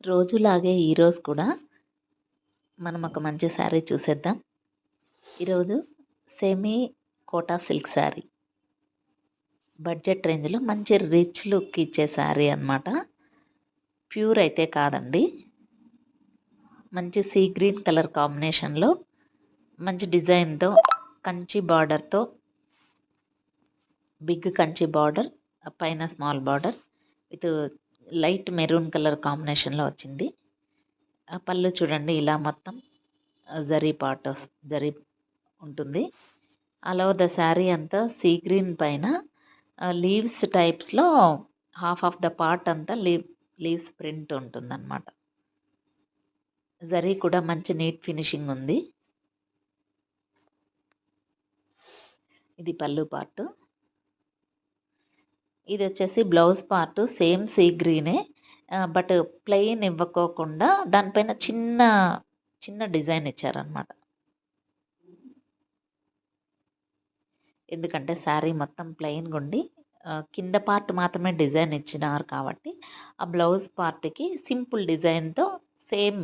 రోజులాగే ఈరోజు కూడా మనం ఒక మంచి శారీ చూసేద్దాం. ఈరోజు semi Kota silk sari. Budget రేంజ్‌లో మంచి రిచ్ లుక్ ఇచ్చే శారీ అనమాట. ప్యూర్ అయితే కాదండి. మంచి సీ గ్రీన్ కలర్ కాంబినేషన్‌లో మంచి డిజైన్‌తో కంచి బార్డర్‌తో బిగ్ కంచి బార్డర్, పైన small border with light maroon colour కాంబినేషన్‌లో వచ్చింది. పళ్ళు చూడండి ఇలా మొత్తం జరీ జరీ ఉంటుంది. ఆల్ ఓవర్ ద శారీ అంతా సీ గ్రీన్ పైన లీవ్స్ టైప్స్‌లో హాఫ్ ఆఫ్ ద పార్ట్ అంతా లీవ్స్ ప్రింట్ ఉంటుందన్నమాట. జరీ కూడా మంచి నీట్ ఫినిషింగ్ ఉంది. ఇది పళ్ళు పార్ట్. ఇది వచ్చేసి బ్లౌజ్ పార్ట్ సేమ్ సీ గ్రీనే. బట్ ప్లెయిన్ ఇవ్వకోకుండా దానిపైన చిన్న, చిన్న డిజైన్ ఇచ్చారన్నమాట. ఎందుకంటే శారీ మొత్తం ప్లెయిన్‌గా ఉండి కింద పార్ట్ మాత్రమే డిజైన్ ఇచ్చినారు కాబట్టి, ఆ బ్లౌజ్ పార్ట్‌కి సింపుల్ డిజైన్‌తో సేమ్